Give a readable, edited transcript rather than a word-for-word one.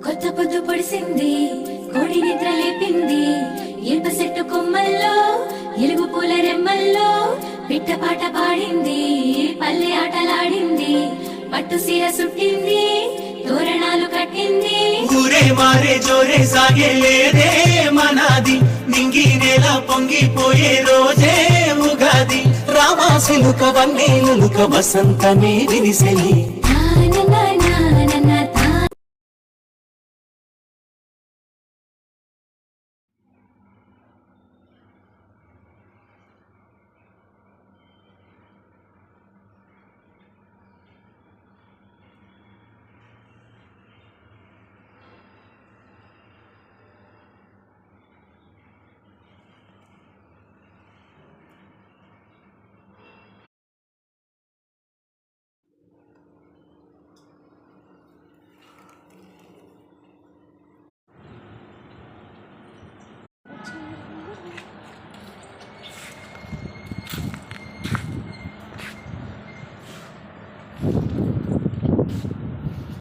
కొత్త పొద్దు పొడిసింది, కోడి నిద్ర లేపింది, ఇనుప చెట్టు కొమ్మల్లో ఎలుగు పూల రెమ్మల్లో పిట్ట పాట పాడింది, పల్లె ఆటలాడింది, పట్టు సీర సుట్టింది, తోరణాలు కట్టింది. ఊరే మారే జోరే సాగే లేదే మనాది, నింగి నేల పొంగిపోయే రోజే ఉగాది. రామాసిలుక వన్నేలుక వసంతమే విరిసెలి,